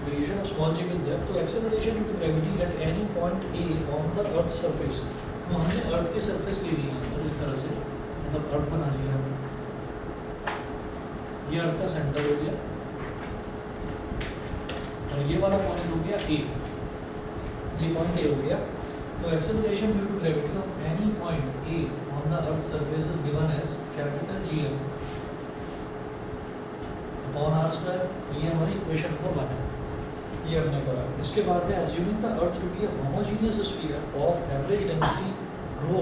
variation of small g with depth, तो acceleration due to gravity at any point A on the earth surface, तो हमने अर्थ की surface ले ली है और इस तरह से मतलब अर्थ बना लिया हमने, ये अर्थ का सेंटर हो गया और ये वाला पॉइंट हो गया ए, ये पॉइंट ए हो गया। तो acceleration due to gravity of any point A on the earth surface is given as capital GM upon r square. तो ये हमारी इक्वेशन नंबर 1 है, ये हमने करा। इसके बाद है assuming the earth to be a homogeneous sphere of average density rho,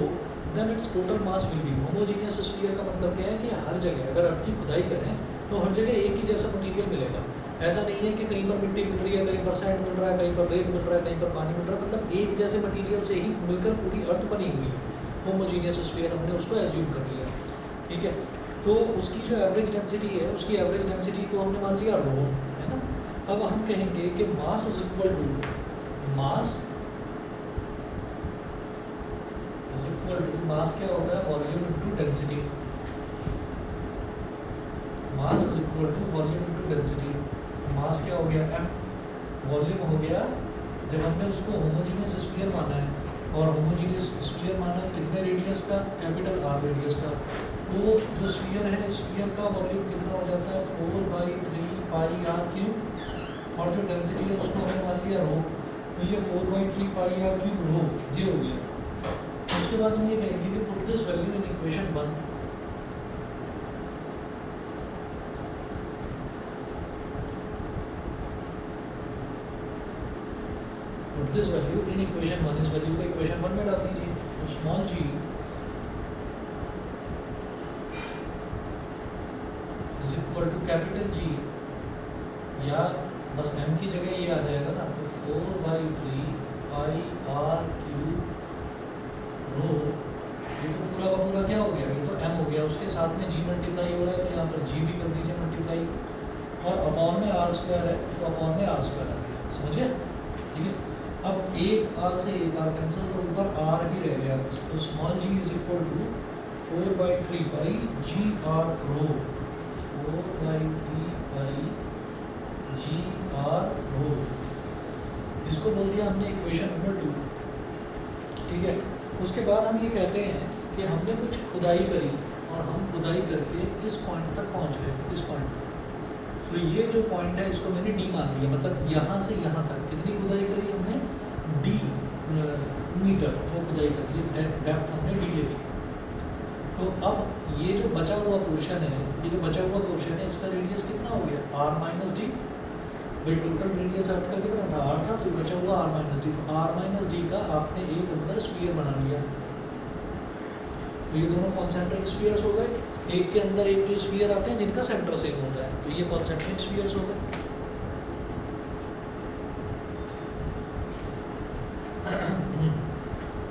then its total mass will be. Homogeneous sphere का मतलब क्या है कि हर जगह अगर अर्थ की खुदाई करें तो हर जगह एक ही जैसा मटेरियल मिलेगा। ऐसा नहीं है कि कहीं पर मिट्टी मिल रही है, कहीं पर सैंड मिल रहा है, कहीं पर रेत मिल रहा है, कहीं पर पानी मिल रहा है, मतलब एक जैसे मटेरियल से ही मिलकर पूरी अर्थ बनी हुई है। होमोजेनियस स्फीयर हमने उसको एज्यूम कर लिया, ठीक है। तो उसकी जो एवरेज डेंसिटी है, उसकी एवरेज डेंसिटी को हमने मान लिया रो, है ना। अब हम कहेंगे कि mass is equal to mass क्या होता है, volume into density. Mass is equal to volume into density. Mass क्या हो गया m, वॉल्यूम हो गया, जब हमने उसको होमोजेनियस स्फीयर माना है और होमोजेनियस स्फीयर माना है कितने रेडियस का, कैपिटल R रेडियस का, तो जो स्फीयर है स्फीयर का वॉल्यूम कितना हो जाता है 4/3πr³ और जो डेंसिटी है उसको हमने मान लिया रो, तो ये 4/3πr³ रो ये हो गया। उसके बाद हम ये कहेंगे कि put this value in equation 1। Put this value in equation 1, इस वैल्यू को इक्वेशन 1 में डाल दीजिए। तो small g is equal to capital G, या बस m की जगह ये आ जाएगा ना, तो 4/3πr³ रो, ये तो पूरा का पूरा क्या हो गया, ये तो m हो गया, उसके साथ में g मल्टीप्लाई हो रहा है तो यहाँ पर g भी कर दीजिए मल्टीप्लाई, और अपॉन में r स्क्वायर है तो अपॉन में r स्क्वायर आ गया, समझिए, ठीक है। अब एक r से एक r कैंसिल, तो ऊपर r ही रह गया बस। तो small g is equal to 4/3πgr rho, 4/3πgr rho, इसको बोल दिया हमने इक्वेशन नंबर 2, ठीक है। उसके बाद हम ये कहते हैं कि हमने कुछ खुदाई करी और हम खुदाई करके इस पॉइंट तक पहुंच गए, इस पॉइंट तक। तो ये जो पॉइंट है इसको मैंने D मान लिया, मतलब यहाँ से यहाँ तक कितनी खुदाई करी हमने, D मीटर वो खुदाई करी, डेप्थ हमने D ले ली। तो अब ये जो बचा हुआ पोर्शन है, ये जो बचा हुआ पोर्शन है, इसका रेडियस कितना हो गया r - d। भाई टोटल रेडियस अर्थ का कितना था, r था, तो ये बचा हुआ r - d। तो r - d का आपने एक अंदर स्फीयर बना लिया, तो ये दोनों कॉन्सेंट्रिक स्फीयर्स हो गए। एक के अंदर एक जो स्फीयर आते हैं जिनका सेंटर सेम होता है, तो ये कॉन्सेंट्रिक स्फीयर्स हो गए।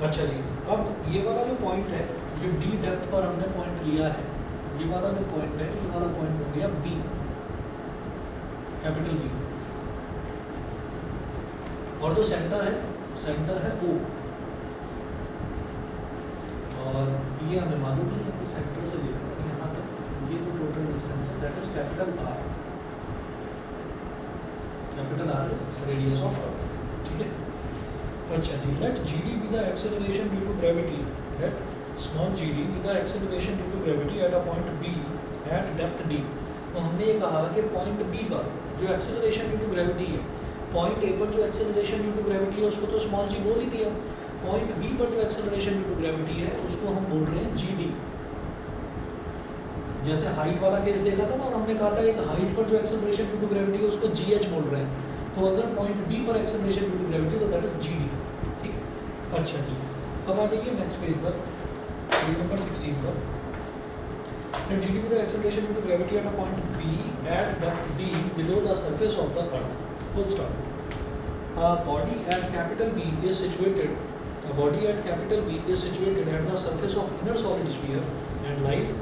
अच्छा जी, अब ये वाला जो पॉइंट है, जो D डेप्थ पर हमने पॉइंट लिया है, ये वाला जो पॉइंट है, ये वाला पॉइंट हो गया B, कैपिटल B, और जो सेंटर है O, और ये हमें मालूम नहीं है कि सेंटर से लेकर यहाँ तक ये जो टोटल डिस्टेंस है that is capital R। Capital R is radius of earth, ठीक है। अच्छा जी, let GD be the acceleration due to gravity, let small GD be the acceleration due to gravity at a point B at depth D। तो हमने ये कहा कि point B पर जो एक्सेलरेशन ड्यू टू ग्रेविटी है, पॉइंट A पर जो एक्सेलरेशन ड्यू टू ग्रेविटी है उसको तो स्मॉल g बोल ही दिया, पॉइंट B पर जो एक्सेलरेशन ड्यू टू ग्रेविटी है उसको हम बोल रहे हैं GD। जैसे हाइट वाला केस देखा था ना, और हमने कहा था एक हाइट पर जो एक्सेलरेशन ड्यू टू ग्रेविटी है उसको GH बोल रहे हैं, तो अगर पॉइंट B पर एक्सेलरेशन ड्यू टू ग्रेविटी तो दैट इज GD, ठीक। अच्छा जी, अब आ जाइए नेक्स्ट पेज पर, पेज नंबर 16 पर। Let GD be the acceleration due to gravity at a point B at depth D below the surface of the earth. Full stop. A body at capital B is situated at the surface of inner solid sphere and lies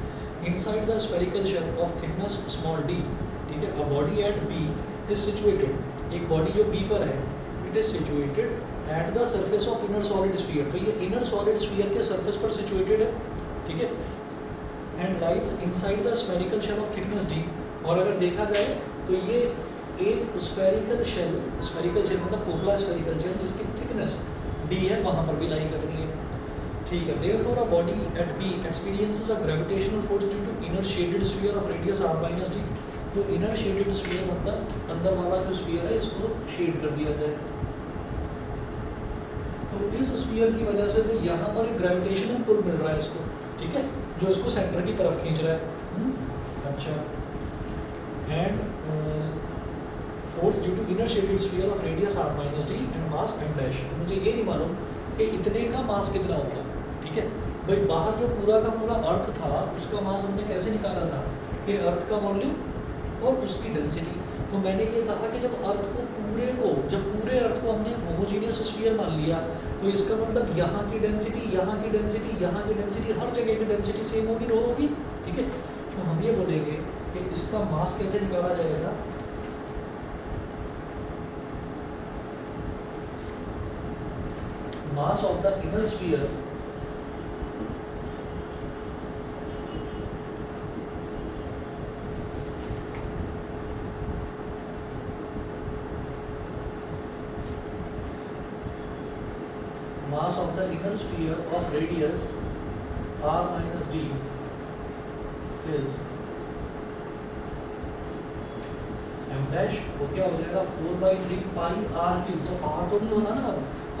inside the spherical shell of thickness small d. ठीक है, a body at B is situated, एक body जो B पर है, it is situated at the surface of inner solid sphere, तो ये inner solid sphere के surface पर situated है, ठीक है, and lies inside the spherical shell of thickness d। और अगर देखा जाए तो ये एक स्फेरिकल शेल मतलब पोपला स्फेरिकल शेल जिसकी थिकनेस d है वहाँ पर भी लाई करनी है, ठीक है। Therefore a body at B experiences a gravitational force due to inner shaded sphere of radius r minus d। तो इनर शेडेड स्फीयर मतलब अंदर वाला जो स्फीयर है इसको शेड कर दिया जाए, तो इस स्फीयर की वजह से तो यहाँ पर एक ग्रेविटेशनल पुल मिल रहा है इसको, ठीक है, जो इसको सेंटर की तरफ खींच रहा है। अच्छा, and force due to inner shaded sphere of radius r minus d and mass m dash. मुझे ये नहीं मालूम कि इतने का मास कितना होगा, ठीक है भाई। बाहर जो पूरा का पूरा अर्थ था उसका मास हमने कैसे निकाला था, कि अर्थ का वॉल्यूम और उसकी डेंसिटी। तो मैंने ये कहा कि जब पूरे अर्थ को हमने होमोजीनियस स्फीयर मान लिया, तो इसका मतलब यहाँ की डेंसिटी, यहाँ की डेंसिटी, यहाँ की डेंसिटी, हर जगह की डेंसिटी सेम होगी, रो होगी, ठीक है। तो हम ये बोलेंगे कि इसका मास कैसे निकाला जाएगा, mass of the inner sphere of radius r minus d is m dash। वो क्या हो जाएगा 4/3 पाई r क्यूब। तो r तो नहीं होना ना,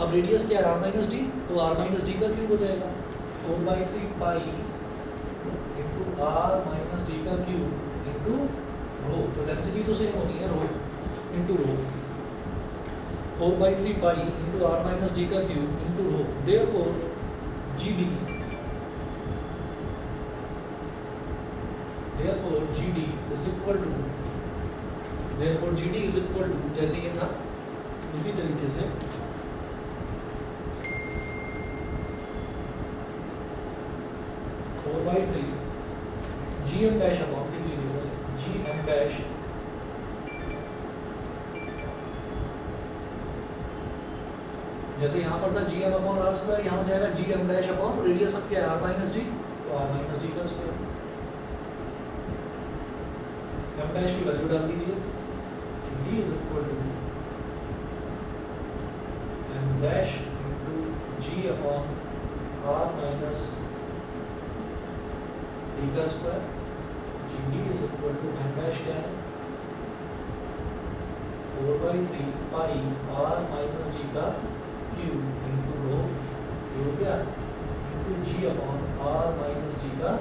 अब रेडियस क्या है r माइनस डी, तो r माइनस डी का क्यूब हो जाएगा 4/3 pi into r minus D का क्यूब इंटू रो। तो डेंसिटी तो सेम होनी है, rho into rho, 4/3 pi into r minus D का cube into rho. Therefore GD is equal to जैसे ये था इसी तरीके से four by three GM dash upon GM dash जैसे यहाँ पर था GM अपॉन r स्क्वायर, यहाँ हो जाएगा GM डैश अपॉन रेडियस अब क्या है r माइनस डी, तो r माइनस डी का स्क्वायर। m डैश की वैल्यू डाल दीजिए, d is equal to m dash into g upon r minus d का square. gd is equal to m dash क्या है 4/3 पाई r minus d का cube into rho, ये हो गया into g upon r minus d का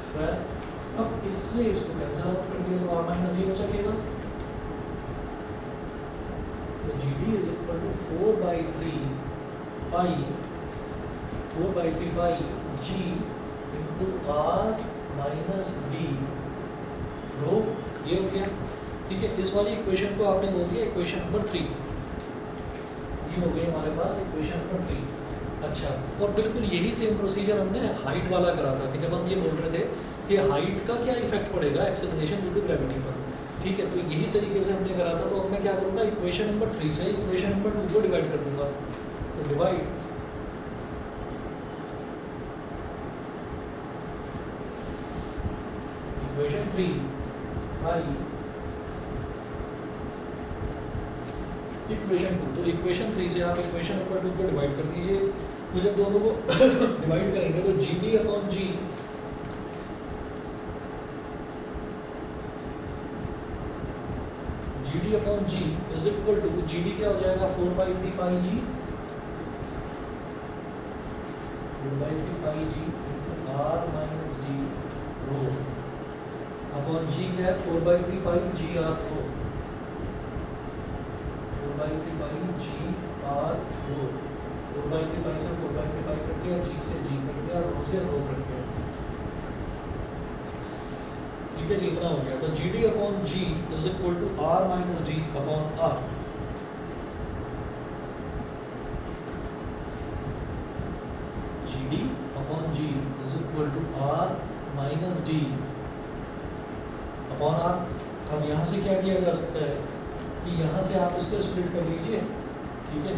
square. अब इससे इसको कैंसिल आउट कर दिया तो r minus d बचा केवल, तो GD is equal to 4/3 pi G into R minus D रो। ये हो गया, ठीक है। इस वाली इक्वेशन को आपने बोल दिया इक्वेशन नंबर 3, ये हो गई हमारे पास इक्वेशन नंबर 3। अच्छा, और बिल्कुल यही सेम प्रोसीजर हमने हाइट वाला करा था कि जब हम ये बोल रहे थे कि हाइट का क्या इफेक्ट पड़ेगा एक्सेलरेशन ड्यू टू ग्रेविटी पर, ठीक है। तो यही तरीके से हमने करा था। तो अब मैं क्या करूँगा, इक्वेशन नंबर 3 से इक्वेशन नंबर 2 को डिवाइड कर दूंगा। तो डिवाइड इक्वेशन 3 बाई इक्वेशन 2। तो इक्वेशन 3 से आप इक्वेशन नंबर 2 को डिवाइड कर दीजिए। तो जब दोनों को डिवाइड करेंगे तो GD upon G GD upon G is equal to GD क्या हो जाएगा 4/3 pi G 4/3 pi G into R minus D rho upon G क्या है 4/3 पाई G R रो, 4/3 पाई G R रो, 4/3 पाई से 4/3 पाई कट गया, G से G कट गया, रो से रो कट गया, ठीक है जी। इतना हो गया। तो GD upon G is equal to R minus D upon R। GD upon G is equal to R minus D upon R। अब यहाँ से क्या किया जा सकता है कि यहाँ से आप इसको स्प्लिट कर लीजिए, ठीक है।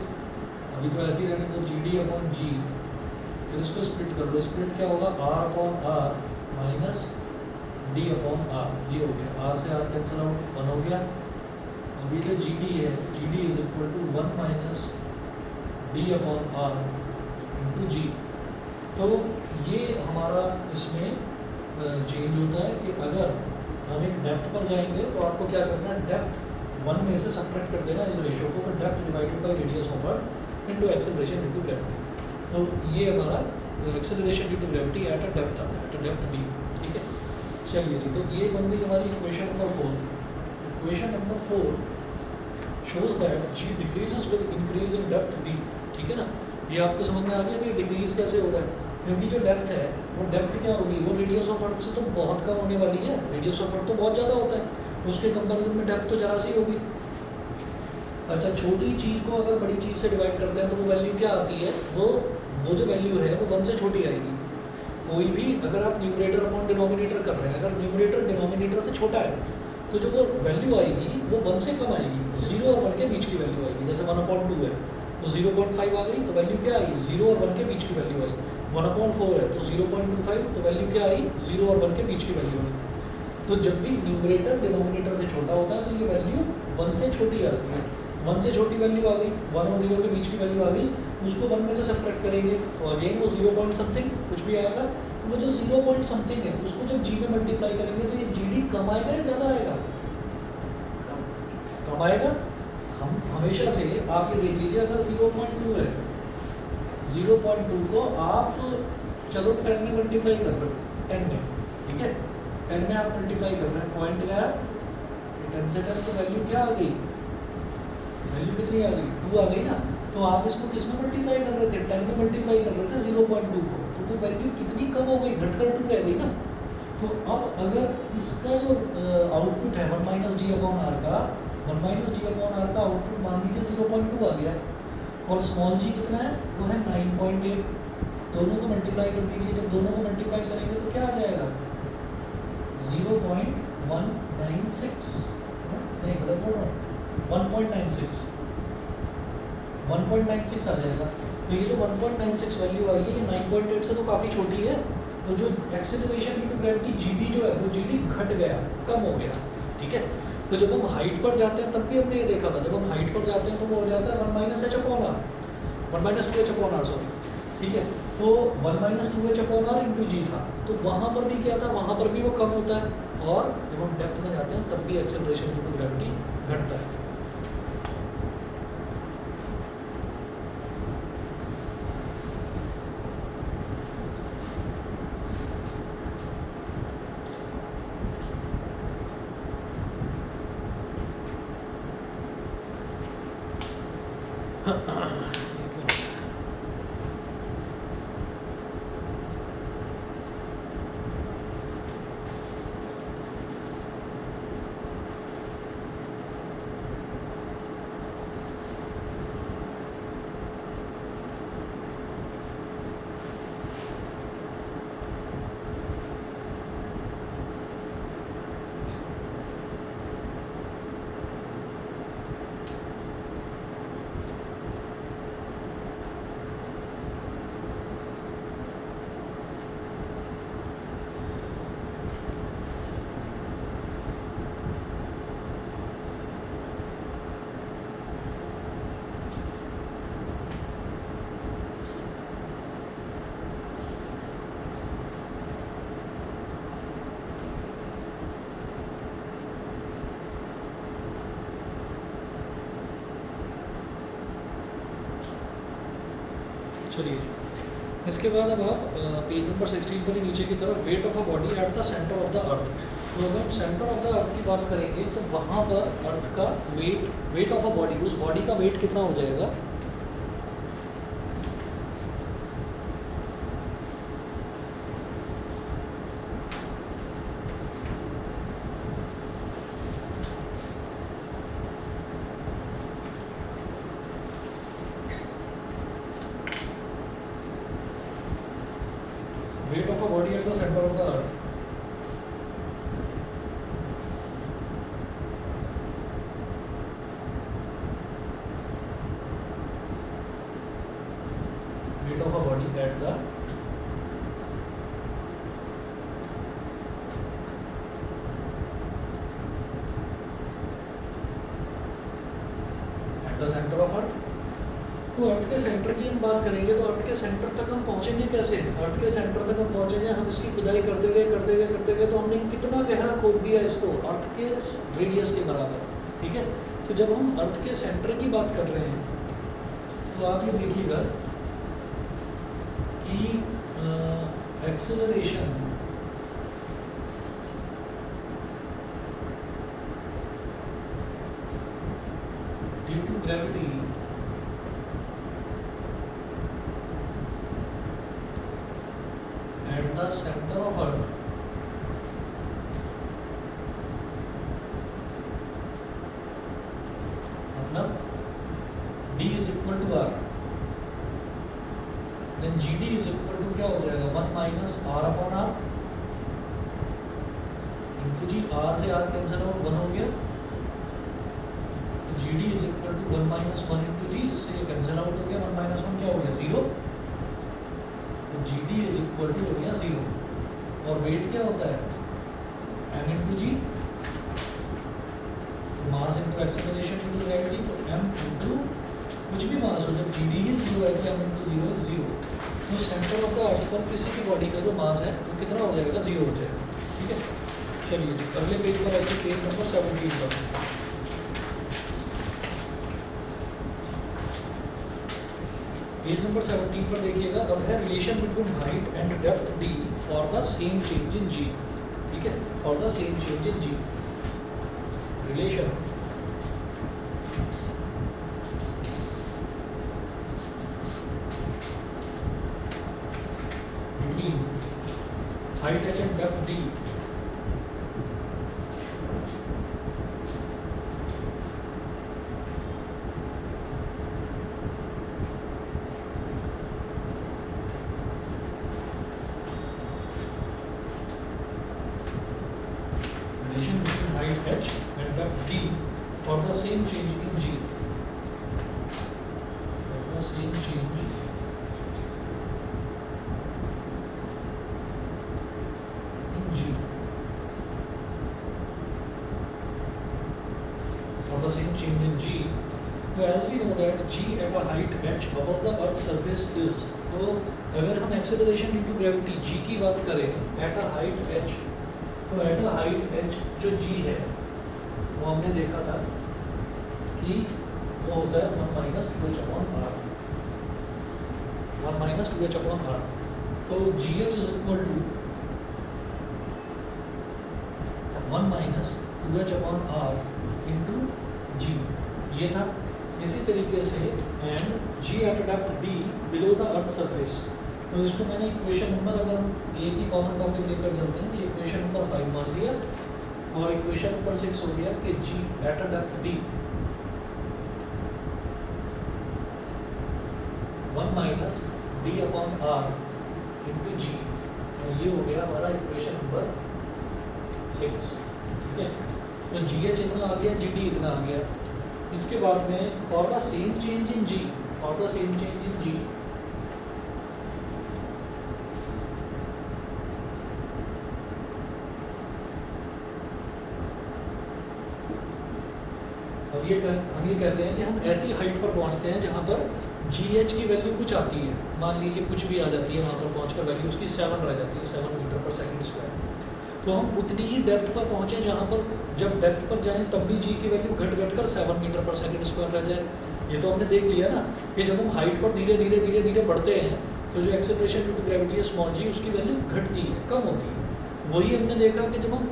अभी तो ऐसे ही रहने तो GD अपॉन G, फिर इसको स्प्लिट कर लो। स्प्लिट क्या होगा R upon R minus D upon R, ये हो गया, आर से आर कैंसिल आउट, 1 हो गया। अब ये जो जी डी है, G D is equal to 1 minus D upon R into G. तो ये हमारा इसमें चेंज होता है कि अगर हम एक डेप्थ पर जाएंगे तो आपको क्या करना है, डेप्थ 1 में से सब्ट्रैक्ट कर देना इस रेशियो को, depth divided by radius of earth into acceleration due to gravity. तो ये हमारा acceleration due to gravity at a depth आता है, एट अ डेप्थ डी, ठीक है। चलिए जी, तो ये बन गई हमारी equation number 4। Equation number 4 shows that g decreases with increase in depth d, ठीक है ना। ये आपको समझ में आ गया कि डिक्रीज कैसे हो रहा है, क्योंकि जो डेप्थ है वो डेप्थ क्या होगी, वो रेडियस ऑफ अर्थ से तो बहुत कम होने वाली है, रेडियस ऑफ अर्थ तो बहुत ज़्यादा होता है, उसके कंपैरिजन में डेप्थ तो जरा सी होगी। अच्छा, छोटी चीज़ को अगर बड़ी चीज़ से डिवाइड करते हैं तो वो वैल्यू क्या आती है, वो जो वैल्यू है वो 1 से छोटी आएगी। कोई भी अगर आप न्यूमरेटर अपॉन डिनोमिनेटर कर रहे हैं, अगर न्यूमरेटर डिनोमिनेटर से छोटा है तो जो वो वैल्यू आएगी वो 1 से कम आएगी, 0 और 1 के बीच की वैल्यू आएगी। जैसे 1/2 है तो 0.5 आ गई, तो वैल्यू क्या आई, 0 और 1 के बीच की वैल्यू आई। 1/4 है तो 0.25, तो वैल्यू क्या आई, 0 और 1 के बीच की वैल्यू आई। तो जब भी न्यूमरेटर डिनोमिनेटर से छोटा होता है तो ये वैल्यू 1 से छोटी आती है। 1 से छोटी वैल्यू आ गई, 1 और 0 के बीच की वैल्यू आ गई, उसको 1 में से सब्ट्रैक्ट करेंगे तो अगेन वो 0 पॉइंट समथिंग कुछ भी आएगा। तो वो जो 0 पॉइंट समथिंग है उसको जब जी में मल्टीप्लाई करेंगे तो ये जी डी कम आएगा या ज़्यादा आएगा, कम आएगा। हम हमेशा से आप ये देख लीजिए, अगर 0.2 है, 0.2 को आप चलो 10 में मल्टीप्लाई कर रहे हो, 10 में, ठीक है, 10 में आप मल्टीप्लाई कर रहे हैं, पॉइंट गया 10 से 10 तो वैल्यू क्या आ गई, वैल्यू कितनी आ गई, 2 आ गई ना। तो आप इसको किस में मल्टीप्लाई कर रहे थे, 10 में मल्टीप्लाई कर रहे थे 0.2 को, तो वो वैल्यू कितनी कम हो गई, घटकर 2 रह गई ना। तो अब अगर इसका जो आउटपुट है 1 माइनस डी अपॉन आर का, 1 माइनस डी अपॉन आर का आउटपुट मान लीजिए 0.2 आ गया, और स्मॉल जी कितना है, वो है 9.8। दोनों को मल्टीप्लाई कर दीजिए, जब दोनों को मल्टीप्लाई करेंगे तो क्या आ जाएगा, 0.196, नहीं गलत बोल रहा हूँ, 1.96 आ जाएगा। तो ये जो 1.96 वैल्यू आई है, ये 9.8 से तो काफ़ी छोटी है। तो जो acceleration due to gravity g d जो है वो जीडी घट गया, कम हो गया, ठीक है। तो जब हम हाइट पर जाते हैं तब भी हमने ये देखा था, जब हम हाइट पर जाते हैं तो वो हो जाता है 1 minus H upon R, 1 minus 2 H upon R, sorry, ठीक है। तो 1 minus 2 H upon R into G था, तो वहाँ पर भी क्या था, वहाँ पर भी वो कम होता है, और जब हम डेप्थ में जाते हैं तब भी एक्सेलरेशन ड्यू टू ग्रेविटी घटता है। चलिए, इसके बाद अब आप पेज नंबर 16 पर ही नीचे की तरफ weight of a body at the centre of the अर्थ। तो अगर हम सेंटर ऑफ द अर्थ की बात करेंगे तो वहाँ पर अर्थ का वेट ऑफ अ बॉडी, उस बॉडी का वेट कितना हो जाएगा, weight of a body at the center of the earth, weight of a body at the the centre of earth. तो अर्थ के सेंटर की हम बात करेंगे तो अर्थ के सेंटर तक हम पहुंचेंगे कैसे? अर्थ के सेंटर तक हम पहुंचेंगे, हम इसकी खुदाई करते गए तो हमने कितना गहरा खोद दिया इसको, अर्थ के रेडियस के बराबर, ठीक है। तो जब हम अर्थ के सेंटर की बात कर रहे हैं तो आप ये देखिएगा कि acceleration due to gravity at the center of Earth मतलब D is equal to R, then GD is equal to क्या हो जाएगा 1 minus R upon R into G। R से R कैंसिल आउट 1 हो गया, तो GD is equal to 1 minus 1 into G, इससे cancel out हो गया, 1 minus 1 क्या हो गया 0, तो GD is equal to हो गया 0। और वेट क्या होता है m into G, तो mass into acceleration into gravity, तो m इंटू कुछ भी मास हो, जब GD ही 0 है तो m इंटू 0 is 0। तो सेंटर ऑफ द अर्थ पर किसी भी बॉडी का जो मास है वो कितना हो जाएगा 0 हो जाएगा, ठीक है। चलिए जी अगले पेज पर आइए, पेज नंबर 17 पर। पेज नंबर 17 पर देखिएगा, अब है relation between height and depth d for the same change in g, ठीक है, for the same change in g। Relation between height h and depth d h and depth d for the same change in g, for the same change in g, for the same change in g। So as we know that g at a height h above the earth surface is, तो अगर हम acceleration due to gravity g की बात करें at a height h, तो at a height h जो g है वो हमने देखा था कि वो होता है 1 minus 2h upon r, 1 minus 2h upon r। तो gh is equal to 1 minus 2h upon r into g, ये था। इसी तरीके से and g at depth d below the earth surface, तो इसको मैंने इक्वेशन नंबर, अगर हम एक ही कॉमन टॉपिक लेकर चलते हैं, ये इक्वेशन नंबर 5 मान लिया और इक्वेशन नंबर 6 हो गया कि g at depth d 1 minus d upon r into g, तो ये हो गया हमारा इक्वेशन नंबर 6, ठीक है। तो gh इतना आ गया, gd इतना आ गया। इसके बाद में for the same change in g, for the same change in g हम ये कहते हैं कि हम ऐसी हाइट पर पहुंचते हैं जहां पर GH की वैल्यू कुछ आती है, मान लीजिए कुछ भी आ जाती है, वहां पर पहुंचकर वैल्यू उसकी 7 रह जाती है, 7 मीटर पर सेकंड स्क्वायर। तो हम उतनी ही डेप्थ पर पहुंचे जहां पर जब डेप्थ पर जाएं तब भी g की वैल्यू घट कर 7 मीटर पर सेकंड स्क्वायर रह जाए। ये तो हमने देख लिया ना कि जब हम हाइट पर धीरे धीरे बढ़ते हैं तो जो एक्सेलरेशन ड्यू टू ग्रेविटी है स्मॉल g, उसकी वैल्यू घटती है, कम होती है। वही हमने देखा कि जब हम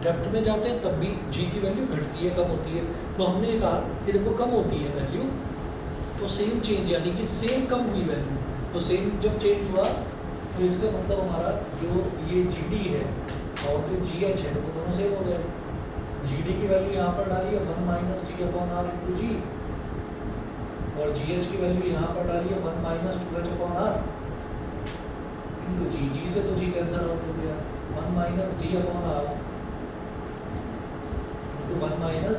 डेप्थ में जाते हैं तब भी g की वैल्यू घटती है, कम होती है। तो हमने कहा कि जब वो कम होती है वैल्यू तो सेम चेंज, यानी कि सेम कम हुई वैल्यू, तो सेम जब चेंज हुआ तो इसका मतलब हमारा जो ये GD है और जो GH है वो दोनों सेम हो गए। GD की वैल्यू यहाँ पर डाली है 1 minus d upon r into g, और GH की वैल्यू यहाँ पर डाली है 1 minus 2h upon r into g। g से तो g कैंसिल आउट हो गया, 1 minus d upon r into 1 minus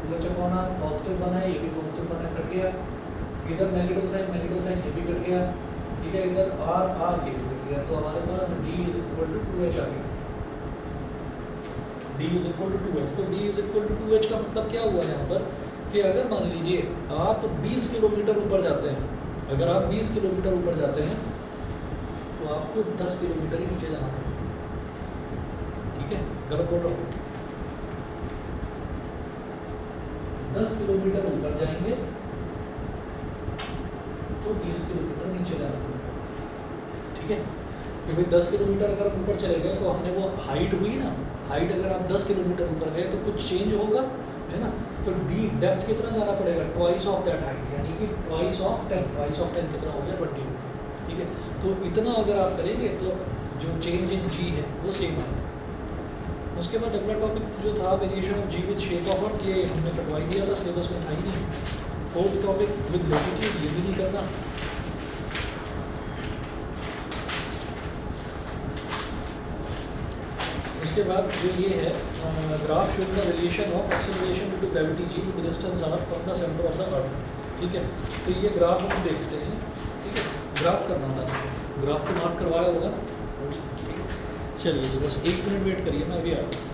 2h upon r, positive बना है, ये भी पॉजिटिव बना, कट गया। इधर नेगेटिव साइन ये भी कट गया, ठीक है। इधर r ये भी कट गया, तो हमारे पास d is equal to 2h आ गया, d is equal to 2h। तो d is equal to 2h का मतलब क्या हुआ यहाँ पर कि अगर मान लीजिए आप 20 किलोमीटर ऊपर जाते हैं, अगर आप 20 किलोमीटर ऊपर जाते हैं तो आपको 10 किलोमीटर ही नीचे जाना पड़ेगा। ठीक है, गलत बोल रहा हूँ? 10 किलोमीटर ऊपर जाएंगे तो 20 किलोमीटर नीचे जाना पड़ेगा। ठीक है, कि भाई 10 किलोमीटर अगर हम ऊपर चले गए तो हमने वो हाइट हुई ना, हाइट अगर आप 10 किलोमीटर ऊपर गए तो कुछ चेंज होगा, है ना? तो डी डेप्थ कितना जाना पड़ेगा? ट्वाइस ऑफ दैट हाइट, यानी कि ट्वाइस ऑफ 10 कितना हो गया? 20 हो गया। ठीक है, तो इतना अगर आप करेंगे तो जो चेंज इन जी है वो सेम है। उसके बाद अगला टॉपिक जो था variation of g with shape of earth, ये हमने कटवाई दिया था, सिलेबस में था ही नहीं। फोर्थ टॉपिक विद लैटिट्यूड, ये भी नहीं करना। उसके बाद जो ये है graph showing the variation of acceleration due to gravity ji with distance r from the centre of the earth. ठीक है, तो ये ग्राफ हम देखते हैं। ठीक है, ग्राफ करना था, ग्राफ को मार्क करवाया होगा ना। ठीक है, चलिए जी, बस 1 मिनट वेट करिए, मैं अभी आता हूँ।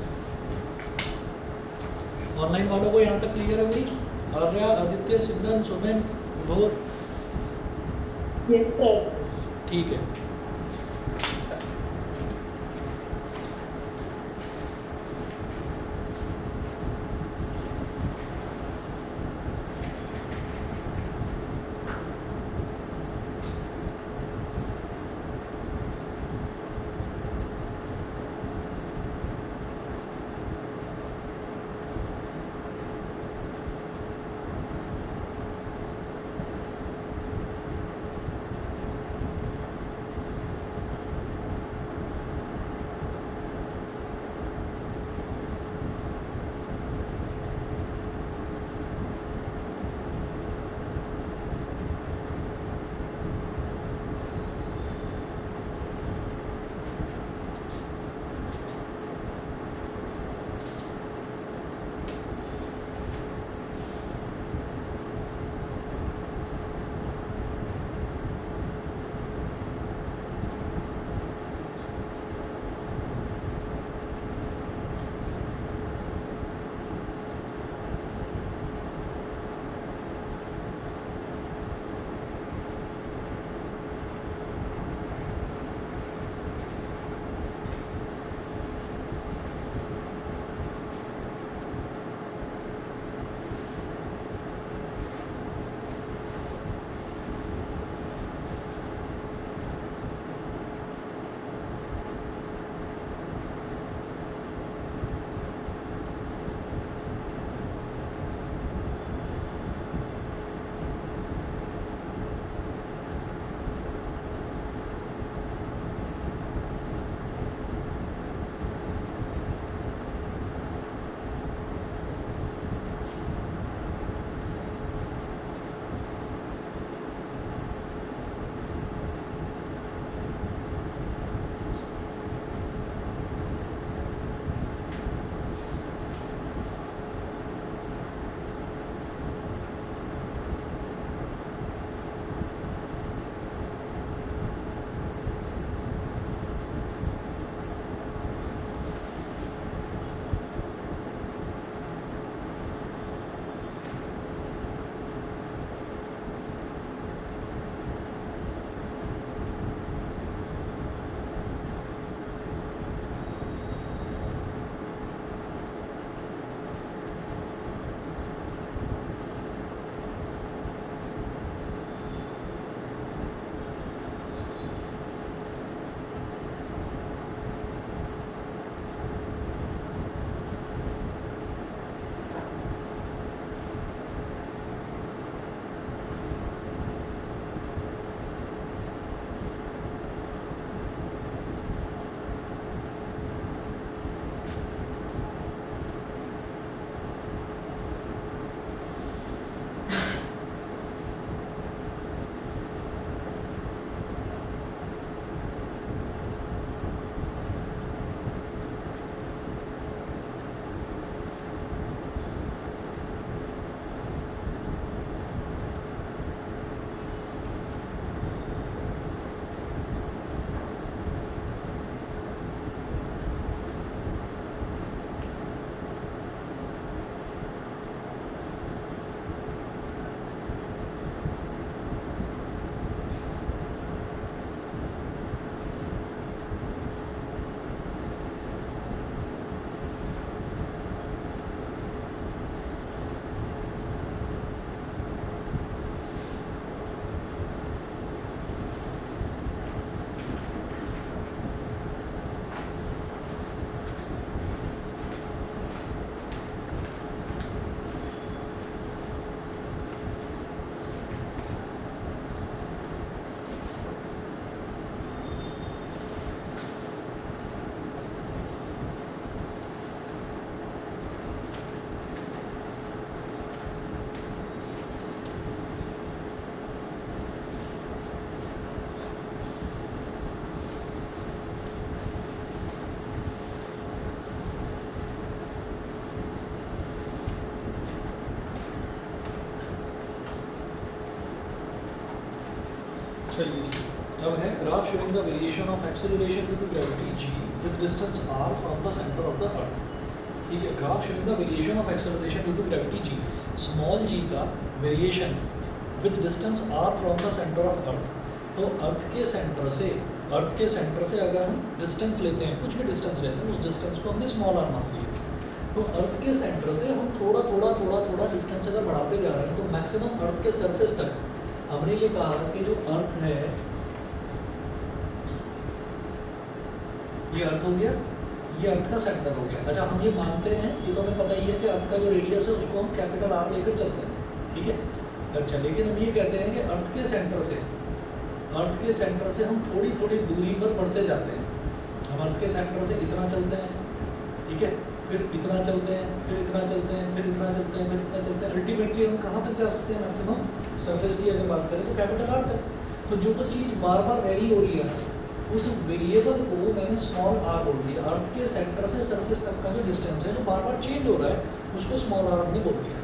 ऑनलाइन वालों को यहाँ तक क्लियर है भाई? आर्या, आदित्य, सिमरन, सुमन, विभोर? Yes sir. ठीक है, चलिए जी, अब है graph showing the variation of acceleration due to gravity ji with distance r from the centre of the earth. ठीक है, graph showing the variation of acceleration due to gravity G, small G का variation with distance r from the centre of earth. तो earth के centre से अगर हम distance लेते हैं, कुछ भी डिस्टेंस लेते हैं, उस डिस्टेंस को हमने स्मॉल r मान लिया। तो अर्थ के सेंटर से हम थोड़ा डिस्टेंस अगर बढ़ाते जा रहे हैं तो मैक्सिमम अर्थ के सरफेस तक हमने ये कहा कि जो अर्थ है, ये अर्थ हो गया, ये अर्थ का सेंटर हो गया। अच्छा, हम ये मानते हैं, ये तो हमें पता ही है कि अर्थ का जो रेडियस है उसको हम कैपिटल R लेकर चलते हैं, ठीक है। अच्छा, लेकिन हम ये कहते हैं कि अर्थ के सेंटर से हम थोड़ी दूरी पर बढ़ते जाते हैं। हम अर्थ के सेंटर से इतना चलते हैं, ठीक है, फिर इतना चलते हैं, फिर इतना चलते हैं, फिर इतना चलते हैं, फिर इतना चलते हैं। अल्टीमेटली हम कहाँ तक जा सकते हैं मैक्सिमम? सरफेस की अगर बात करें तो कैपिटल R तक। तो जो चीज़ बार बार वेरी हो रही है, उस वेरिएबल को मैंने स्मॉल r बोल दिया। अर्थ के सेंटर से सरफेस तक का जो डिस्टेंस है, जो बार बार चेंज हो रहा है, उसको स्मॉल r हमने बोल दिया।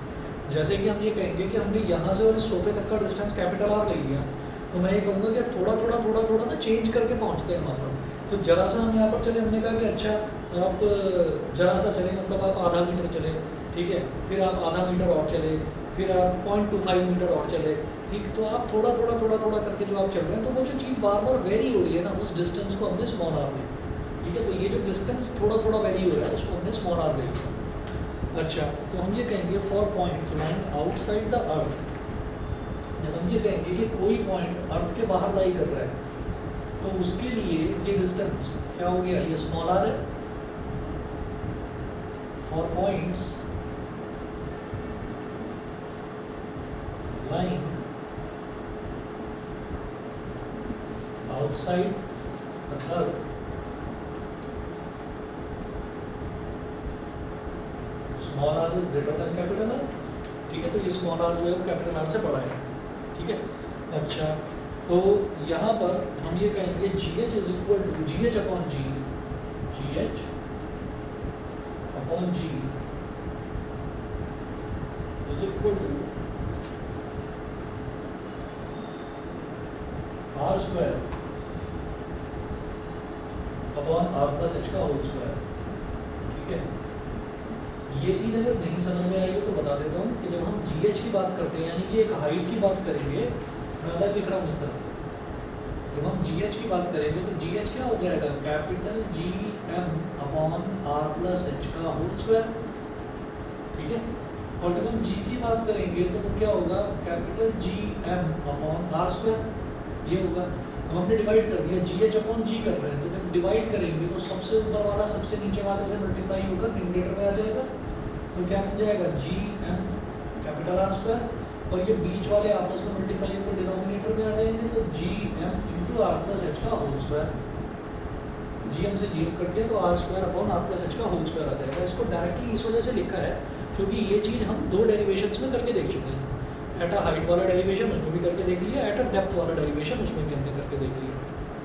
जैसे कि हम ये कहेंगे कि हमने यहाँ से और इस सोफे तक का डिस्टेंस कैपिटल R ले लिया, तो मैं ये कहूँगा कि थोड़ा ना चेंज करके पहुँचते हैं वहाँ पर। तो जरा सा हम यहाँ पर चले, हमने कहा कि अच्छा आप जरा सा चले, मतलब आप आधा मीटर चले, ठीक है, फिर आप आधा मीटर और चले, फिर आप 0.25 मीटर और चले, ठीक। तो आप थोड़ा करके जो आप चल रहे हैं, तो वो जो चीज़ बार बार वेरी हो रही है ना, उस डिस्टेंस को हमने स्मॉल r ले लिया, ठीक है। तो ये जो डिस्टेंस थोड़ा वेरी हो रहा है, उसको हमने स्मॉल r ले लिया। अच्छा, तो हम ये कहेंगे for points lying outside the earth, जब हम ये कहेंगे कि कोई पॉइंट अर्थ के बाहर लाई कर रहा है, तो उसके लिए ये डिस्टेंस क्या हो गया? ये स्मॉल r है। For points lying outside the earth, small r is greater than capital R, ठीक है। तो ये स्मॉल r जो है वो कैपिटल R से बड़ा है, ठीक है। अच्छा, तो यहाँ पर हम ये कहेंगे GH is equal to GH upon G, GH upon G is equal to R square upon R plus H का होल स्क्वायर, ठीक है। ये चीज़ अगर नहीं समझ में आएगी तो बता देता हूँ कि जब हम GH की बात करते हैं, यानी कि एक हाइट की बात करेंगे, मैं अलग लिख रहा हूँ इस तरह। जब हम GH की बात करेंगे तो GH क्या हो जाएगा? Capital GM upon R plus H का होल स्क्वायर, ठीक है। और जब हम G की बात करेंगे तो वो क्या होगा? Capital GM upon R square, ये होगा। अब हमने डिवाइड कर दिया, GH अपॉन G कर रहे हैं, तो जब डिवाइड करेंगे तो सबसे ऊपर वाला सबसे नीचे वाले से मल्टीप्लाई होकर न्यूमरेटर में आ जाएगा, तो क्या बन जाएगा? GM कैपिटल R स्क्वायर, और ये बीच वाले आपस में मल्टीप्लाई होकर डिनोमिनेटर में आ जाएंगे, तो GM into R plus H का होल स्क्वायर। GM से GM कट गया तो R square upon R plus H का होल स्क्वायर आ जाएगा। इसको डायरेक्टली इस वजह से लिखा है क्योंकि ये चीज़ हम दो डेरिवेशंस में करके देख चुके हैं। एट अ हाइट वाला डेरिवेशन उसमें भी करके देख लिया, एट अ डेप्थ वाला डेरिवेशन उसमें भी हमने करके देख लिया।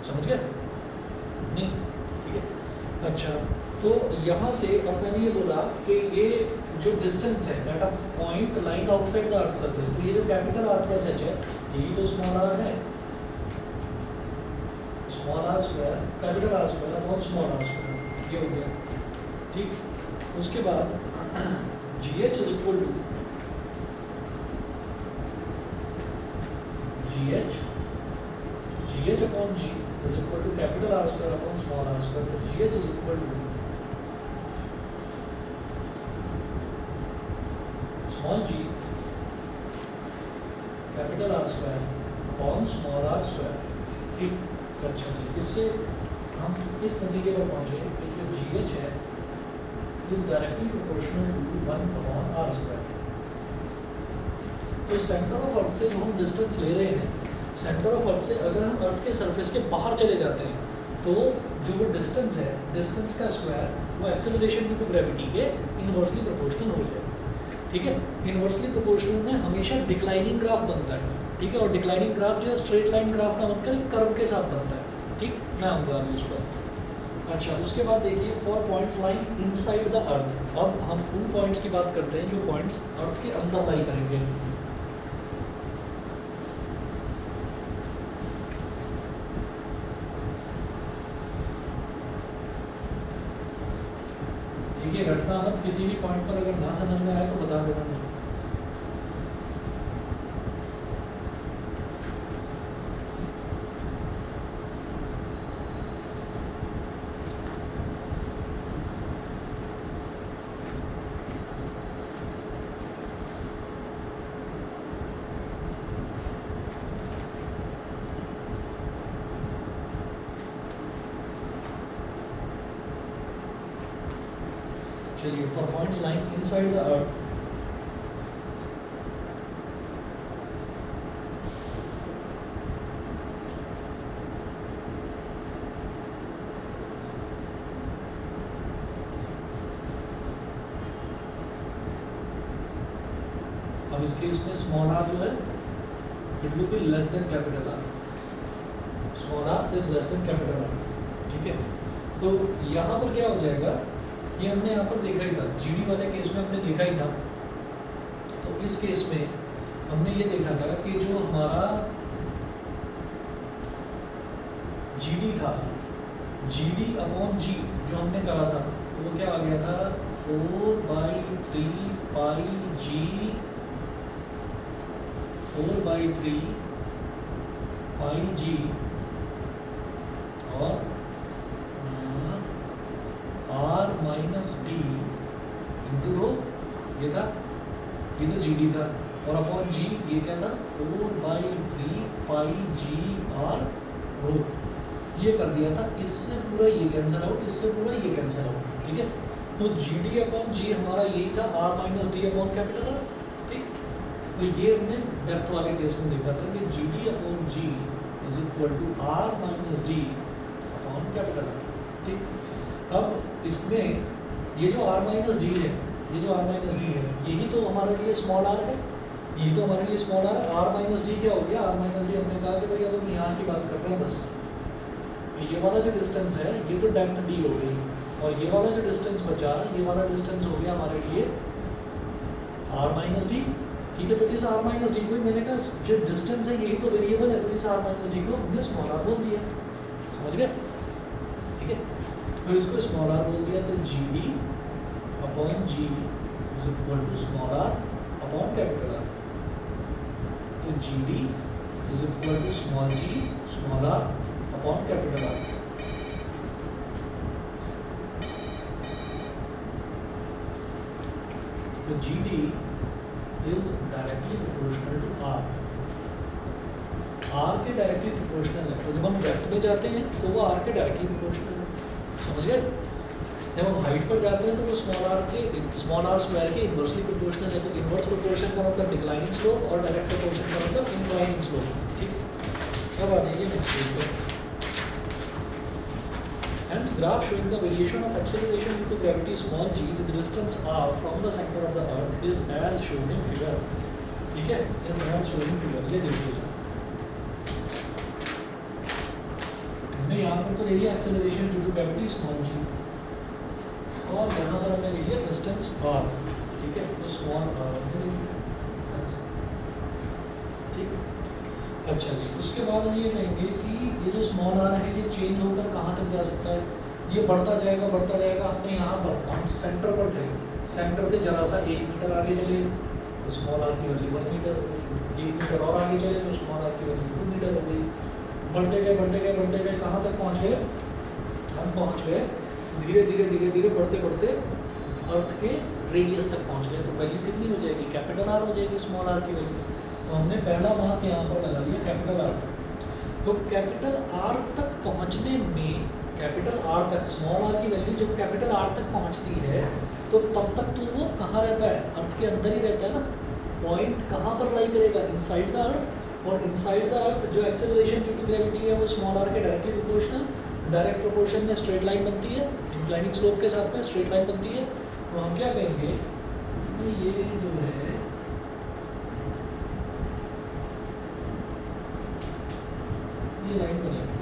समझ गए? नहीं, ठीक है। अच्छा, तो यहाँ से अब मैंने ये बोला कि ये जो डिस्टेंस है eight a point line outside the earth surface, तो ये जो कैपिटल R प्लस H है, यही तो स्मॉल r है। Small r square capital R square upon small r square, ये हो गया, ठीक। उसके बाद GH is equal to GH upon G is equal to capital R square upon small r square. तो GH is equal to small g capital R square upon small r square, ठीक। अच्छा जी, इससे हम इस नतीजे पर पहुंचे कि जो GH है is directly proportional to 1 upon R square. तो सेंटर ऑफ अर्थ से जो हम डिस्टेंस ले रहे हैं, सेंटर ऑफ अर्थ से अगर हम अर्थ के सरफेस के बाहर चले जाते हैं, तो जो वो डिस्टेंस है, डिस्टेंस का स्क्वायर वो एक्सेलरेशन ड्यू टू ग्रेविटी के इनवर्सली प्रोपोर्शनल हो जाएगा, ठीक है। इनवर्सली प्रोपोर्शनल में हमेशा डिक्लाइनिंग ग्राफ बनता है, ठीक है। और डिक्लाइनिंग ग्राफ जो है स्ट्रेट लाइन ग्राफ ना बनकर एक कर्व के साथ बनता है, ठीक। मैं आऊँगा अभी उस पर। अच्छा, उसके बाद देखिए for points lying inside the earth, अब हम उन पॉइंट्स की बात करते हैं जो पॉइंट्स अर्थ के अंदर लाई करेंगे। किसी भी पॉइंट पर अगर ना समझ में आए तो बता देना मुझे। चलिए, for points lying inside the earth, अब इस केस में स्मॉल आर जो है it will be less than capital R, small r is less than capital R, ठीक है। तो यहाँ पर क्या हो जाएगा, ये हमने यहाँ पर देखा ही था, जीडी वाले केस में हमने देखा ही था। तो इस केस में हमने ये देखा था कि जो हमारा जीडी था, जीडी अपॉन जी जो हमने करा था वो क्या आ गया था, 4/3 पाई जी, 4/3 पाई जी और R minus D into rho, ये था, ये तो जी डी था, और अपॉन जी ये क्या था, 4/3 पाई जी आर रो, ये कर दिया था। इससे पूरा ये कैंसिल आउट, इससे पूरा ये कैंसिल आउट, ठीक है। तो जी डी अपॉन जी हमारा यही था, R minus D upon capital R, ठीक। तो ये हमने डेप्थ वाले केस में देखा था कि g D upon ji is equal to R minus D upon capital R, ठीक। अब इसमें ये जो r माइनस डी है, ये जो r माइनस डी है, यही तो हमारे लिए स्मॉल r है, यही तो हमारे लिए स्मॉल r है। r माइनस डी क्या हो गया, r माइनस डी हमने कहा कि भाई अब हम यहाँ की बात कर रहे हैं बस, तो ये वाला जो डिस्टेंस है ये तो डेप्थ d हो गई, और ये वाला जो डिस्टेंस बचा, ये वाला डिस्टेंस हो गया हमारे लिए r माइनस डी, ठीक है। तो इस r माइनस डी को मैंने कहा जो डिस्टेंस है यही तो वेरिएबल है, तो इस r माइनस डी को हमने स्मॉल r बोल दिया, समझ गए, ठीक है। तो इसको स्मॉल आर बोल दिया, तो G D upon ji is equal to small R upon capital R, तो G D is equal to small G small R upon capital R. तो G D is directly proportional to R, R के directly proportional है, तो जब हम depth में जाते हैं तो वो आर के डायरेक्टली प्रोपोर्शनल है, समझ गए। जब हम हाइट पर जाते हैं तो वो स्मॉल आर स्क्वायर के इन्वर्सली प्रोपोर्शनल है, तो इन्वर्स प्रोपोर्शन का मतलब डिक्लाइनिंग स्लोप और डायरेक्ट प्रोपोर्शन का मतलब इंक्लाइनिंग स्लोप, ठीक। अब आ जाइए नेक्स्ट पेज पर। Hence graph showing the variation of acceleration due to gravity small g with distance r from the center of the earth is as shown in figure, ठीक है, is as shown in figure। ये देखिए हमने यहाँ पर तो ले लिया acceleration due to gravity small G, और यहाँ पर हमने ले लिया डिस्टेंस r, ठीक है, तो स्मॉल r, ठीक। अच्छा जी, उसके बाद हम ये कहेंगे कि ये जो स्मॉल आर है ये चेंज होकर कहाँ तक जा सकता है, ये बढ़ता जाएगा बढ़ता जाएगा। हमने यहाँ पर हम सेंटर पर थे, सेंटर से जरा सा 1 मीटर आगे चले तो स्मॉल आर की वैल्यू 1 मीटर हो गई, 1 मीटर और आगे चले तो स्मॉल आर की वैल्यू 2 मीटर हो गई। बढ़ते गए बढ़ते गए बढ़ते गए कहाँ तक पहुँच गए, हम पहुँच गए धीरे धीरे धीरे धीरे बढ़ते बढ़ते अर्थ के रेडियस तक पहुँच गए, तो वैल्यू कितनी हो जाएगी, कैपिटल आर हो जाएगी स्मॉल आर की वैल्यू। तो हमने पहला मार्क यहाँ पर लगा दिया कैपिटल आर तक। तो कैपिटल आर तक पहुँचने में, कैपिटल आर तक स्मॉल आर की वैल्यू जब कैपिटल आर तक पहुँचती है तो तब तक तो वो कहाँ रहता है, अर्थ के अंदर ही रहता है ना। पॉइंट कहाँ पर लाई करेगा, इनसाइड द अर्थ, और इनसाइड द अर्थ जो एक्सेलरेशन ड्यू टू ग्रेविटी है वो स्मॉल आर के डायरेक्टली प्रोपोर्शनल, डायरेक्ट प्रोपोर्शन में स्ट्रेट लाइन बनती है, इंक्लाइनिंग स्लोप के साथ में स्ट्रेट लाइन बनती है। तो हम क्या कहेंगे, ये जो है ये लाइन बनेगी,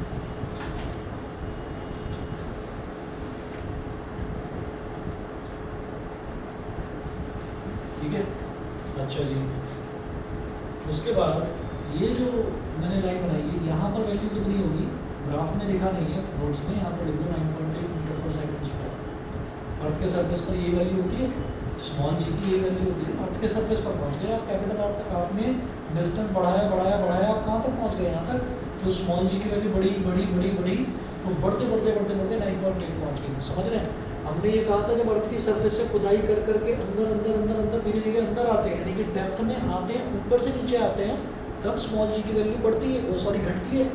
ठीक है। अच्छा जी, उसके बाद ये जो मैंने लाइन बनाई है यहाँ पर वैल्यू कितनी होगी, ग्राफ में लिखा नहीं है, नोट्स में यहाँ पर लिख लो 9.8 मीटर पर सेकंड स्क्वायर, अर्थ के सरफेस पर ये वैल्यू होती है, स्मॉल जी की ये वैल्यू होती है। अर्थ के सरफेस पर पहुंच गए आप, कैपिटल अर्थ तक आपने डिस्टेंस बढ़ाया बढ़ाया बढ़ाया, आप कहाँ तक पहुंच गए? यहाँ तक। तो स्मॉल जी की वैल्यू बढ़ी बढ़ी बढ़ी बढ़ी, तो बढ़ते बढ़ते बढ़ते बढ़ते 9.8 पहुँच गई। समझ रहे हैं? हमने ये कहा था जब अर्थ की सरफेस से खुदाई कर करके अंदर अंदर अंदर अंदर धीरे धीरे अंदर आते हैं, यानी कि डेप्थ में आते हैं, ऊपर से नीचे आते हैं, तब स्मॉल जी की वैल्यू बढ़ती है, वो सॉरी घटती है।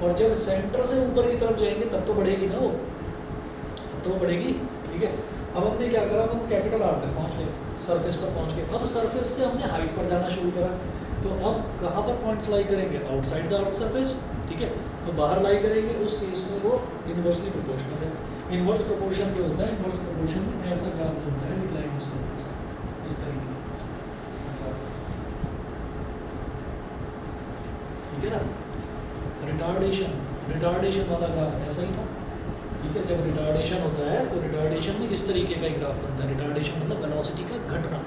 और जब सेंटर से ऊपर की तरफ जाएंगे तब तो बढ़ेगी ना वो, तब तो वो बढ़ेगी। ठीक है, अब हमने क्या करा, हम कैपिटल आर तक पहुँच गए, सरफेस पर पहुँच गए। अब सरफेस से हमने हाइट पर जाना शुरू करा, तो अब कहाँ पर पॉइंट्स लाई करेंगे? Outside the earth surface. ठीक है, तो बाहर लाई करेंगे, उस केस में वो इन्वर्सली प्रोपोर्शनल है। इन्वर्स प्रोपोर्शन जो होता है, इन्वर्स प्रोपोर्शन में ऐसा ग्राफ होता है डिक्लाइन स्लोप से, इस तरीके से। ठीक है ना? रिटार्डेशन, रिटार्डेशन वाला ग्राफ ऐसा ही था। ठीक है, जब रिटार्डेशन होता है तो रिटार्डेशन में इस तरीके का एक ग्राफ बनता है। रिटार्डेशन मतलब वेलोसिटी का घटना।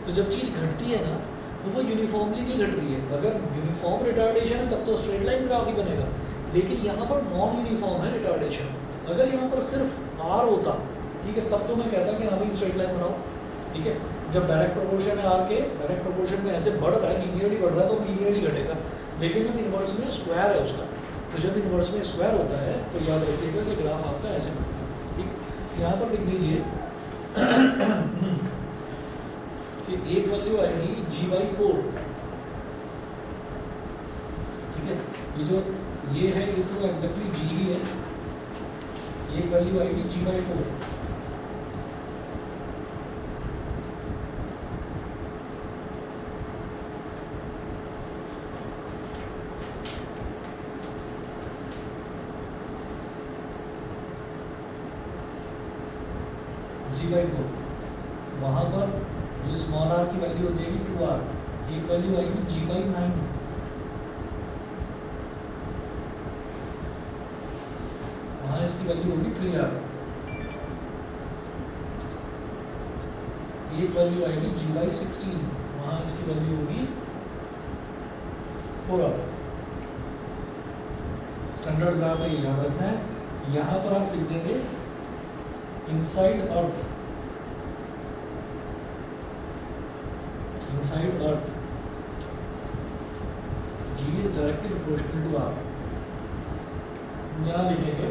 तो जब चीज़ घटती है ना, तो वो यूनिफॉर्मली नहीं घट रही है। अगर यूनिफॉर्म रिटार्डेशन है तब तो स्ट्रेट लाइन ग्राफ ही बनेगा, लेकिन यहाँ पर नॉन यूनिफॉर्म है रिटार्डेशन। अगर यहाँ पर सिर्फ आर होता, ठीक है, तब तो मैं कहता कि हाँ भाई स्ट्रेट लाइन बनाओ। ठीक है, जब डायरेक्ट प्रोपोर्शन है आर के, डायरेक्ट प्रोपोर्शन में ऐसे बढ़ रहा है, लीनियरली बढ़ रहा है, तो लीनियरली घटेगा। लेकिन जब इन्वर्स में स्क्वायर है उसका, तो जब इन्वर्स में स्क्वायर होता है तो याद रखिएगा कि ग्राफ आपका ऐसे बनता है। ठीक, यहाँ पर लिख दीजिए कि एक वैल्यू आएगी G/4। ठीक है, ये जो ये है ये तो एग्जैक्टली G ही है। एक वैल्यू आएगी G/4। G/4 वहाँ पर जो स्मॉल आर की वैल्यू हो जाएगी 2r, एक वैल्यू आएगी G/9। वहाँ इसकी वैल्यू होगी 3r, एक वैल्यू आएगी G/16, वहाँ इसकी वैल्यू होगी 4r। स्टैंडर्ड ग्राफ है, याद रखना है। यहाँ पर आप लिख देंगे inside earth, inside earth G is directly proportional to R। यहाँ लिखेंगे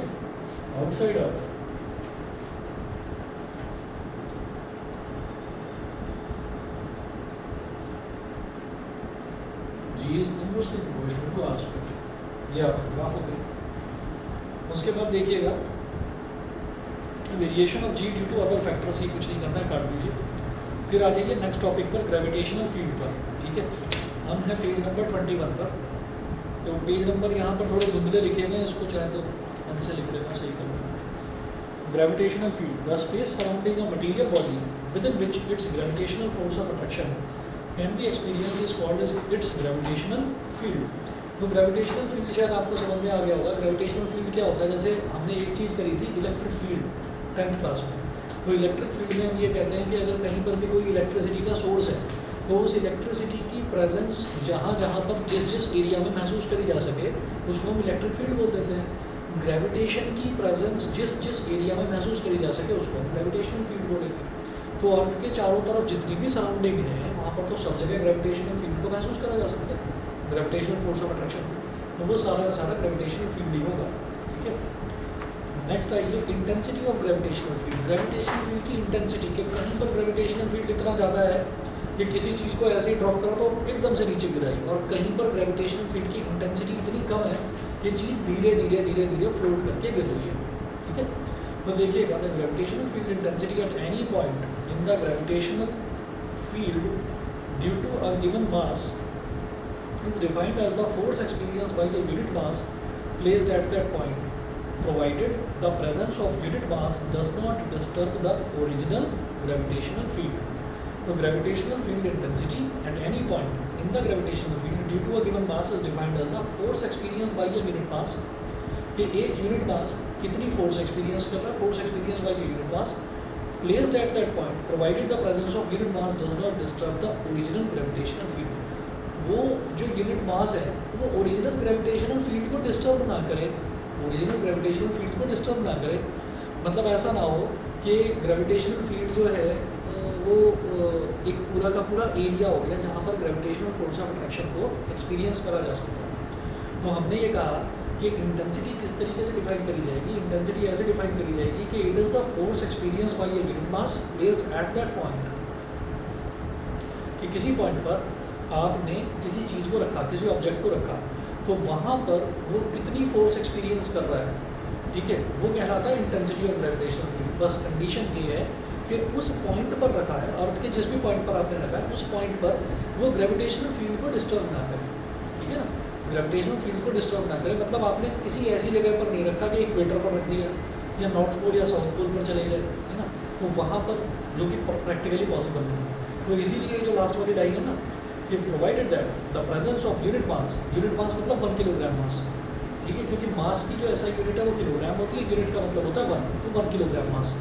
outside earth G is inversely proportional to R square। ये आपका ग्राफ हो गया। उसके बाद देखिएगा variation of G due to other factors, ही कुछ नहीं करना है, काट दीजिए। फिर आ जाइए नेक्स्ट टॉपिक पर, ग्रेविटेशनल फील्ड पर। ठीक है, हम हैं पेज नंबर 21 पर। तो पेज नंबर यहाँ पर थोड़े धुंधले लिखे हुए हैं, इसको चाहे तो ढंग से लिख लेना, सही कर लेना। Gravitational field, the space surrounding a material body with in which it's gravitational force of attraction can be experience is called its gravitational field. तो ग्रेविटेशनल फील्ड शायद आपको समझ में आ गया होगा। ग्रेविटेशनल फील्ड क्या होता है? जैसे हमने एक चीज़ करी थी इलेक्ट्रिक फील्ड 10th क्लास में। तो इलेक्ट्रिक फील्ड में हम ये कहते हैं कि अगर कहीं पर भी कोई इलेक्ट्रिसिटी का सोर्स है, तो उस इलेक्ट्रिसिटी की प्रेजेंस जहाँ जहाँ पर जिस जिस एरिया में महसूस करी जा सके उसको हम इलेक्ट्रिक फील्ड बोल देते हैं। ग्रेविटेशन की प्रेजेंस जिस जिस एरिया में महसूस करी जा सके उसको हम ग्रेविटेशनल फील्ड बोलेंगे। तो अर्थ के चारों तरफ जितनी भी सराउंडिंग है वहाँ पर तो सब जगह ग्रेविटेशनल फील्ड को महसूस करा जा सकता है, ग्रेविटेशनल फोर्स ऑफ अट्रैक्शन को। तो वो सारा का सारा ग्रेविटेशनल फील्ड ही होगा। ठीक है, नेक्स्ट आइए intensity of gravitational field. Gravitational field की इंटेंसिटी, के कहीं पर ग्रेविटेशनल फील्ड इतना ज़्यादा है कि किसी चीज़ को ऐसे ही ड्रॉप करो तो एकदम से नीचे गिराई, और कहीं पर ग्रेविटेशनल फील्ड की इंटेंसिटी इतनी कम है कि चीज़ धीरे धीरे धीरे धीरे फ्लोट करके गिर रही है। ठीक है, तो देखिएगा the gravitational field intensity at any point in the gravitational field due to a given mass is defined as the force experienced by a unit mass placed at that point, provided the presence of unit mass does not disturb the original gravitational field. So gravitational field intensity at any point in the gravitational field due to a given mass is defined as the force experienced by a unit mass। कि एक unit mass कितनी force experience कर रहा है, force experience by unit mass placed at that point provided the presence of unit mass does not disturb the original gravitational field. वो जो unit mass है वो ओरिजिनल ग्रेविटेशनल फील्ड को disturb ना करे, ओरिजिनल ग्रेविटेशनल फील्ड को disturb ना करे। मतलब ऐसा ना हो कि ग्रेविटेशनल फील्ड जो है वो एक पूरा का पूरा एरिया हो गया जहाँ पर ग्रेविटेशनल फोर्स ऑफ अट्रैक्शन को एक्सपीरियंस करा जा सकता है। तो हमने ये कहा कि इंटेंसिटी किस तरीके से डिफाइन करी जाएगी। इंटेंसिटी ऐसे डिफाइन करी जाएगी कि it is the force experience by a unit mass based eight that point, कि किसी पॉइंट पर आपने किसी चीज़ को रखा, किसी ऑब्जेक्ट को रखा, तो वहाँ पर वो कितनी फोर्स एक्सपीरियंस कर रहा है, ठीक है, वो कहलाता है इंटेंसिटी ऑफ ग्रेविटेशनल फील्ड। बस कंडीशन ये है कि उस पॉइंट पर रखा है, अर्थ के जिस भी पॉइंट पर आपने रखा है उस पॉइंट पर वो ग्रेविटेशनल फील्ड को डिस्टर्ब ना करे, ठीक है ना। ग्रेविटेशनल फील्ड को डिस्टर्ब ना करे मतलब आपने किसी ऐसी जगह पर नहीं रखा कि इक्वेटर पर रख दिया या नॉर्थ पोल या साउथ पोल पर चले गए, है ना, तो वहाँ पर जो कि प्रैक्टिकली पॉसिबल नहीं है। तो इसीलिए जो लास्ट वाली लाइन है ना कि provided that the presence of unit mass मतलब 1 किलोग्राम मास, ठीक है, क्योंकि मास की जो ऐसा यूनिट है वो किलोग्राम होती है, यूनिट का मतलब होता है 1, तो 1 किलोग्राम मास।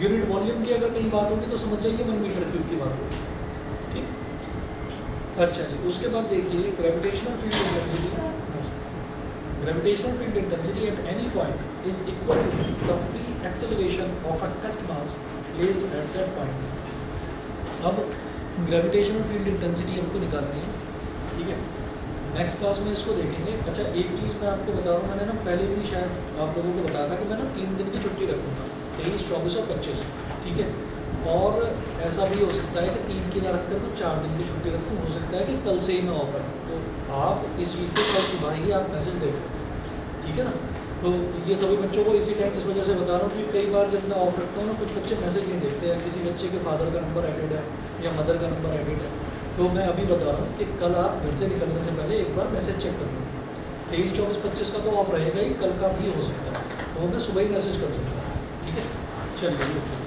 यूनिट वॉल्यूम की अगर कहीं बात होगी तो समझ जाइए 1 मीटर क्यूब की बात होगी, ठीक। अच्छा जी, उसके बाद देखिए gravitational field intensity at any point is equal to the free acceleration of a test mass placed at that point. अब ग्रेविटेशनल फील्ड इंटेंसिटी हमको निकालनी है, ठीक है, नेक्स्ट क्लास में इसको देखेंगे। अच्छा एक चीज़ मैं आपको बता रहा हूँ, मैंने ना पहले भी शायद आप लोगों को बताया था कि मैं ना 3 दिन की छुट्टी रखूँगा, 23, 24 और 25, ठीक है। और ऐसा भी हो सकता है कि 3 की ना रखकर मैं 4 दिन की छुट्टी रखूँ, हो सकता है कि कल से ही मैं ऑफ रखूँ। तो आप इस चीज़ को कल सुबह ही आप मैसेज देख लें, ठीक है ना। तो ये सभी बच्चों को इसी टाइम इस वजह से बता रहा हूँ कि कई बार जब मैं ऑफ रखता हूँ ना कुछ बच्चे मैसेज नहीं देखते हैं, किसी बच्चे के फादर का नंबर एडिड है या मदर का नंबर एडिड है। तो मैं अभी बता रहा हूँ कि कल आप घर से निकलने से पहले एक बार मैसेज चेक कर लीजिए। 23, 24, 25 का तो ऑफ रहेगा ही, कल का भी हो सकता है, तो मैं सुबह ही मैसेज कर दूँगा, ठीक है। चलिए।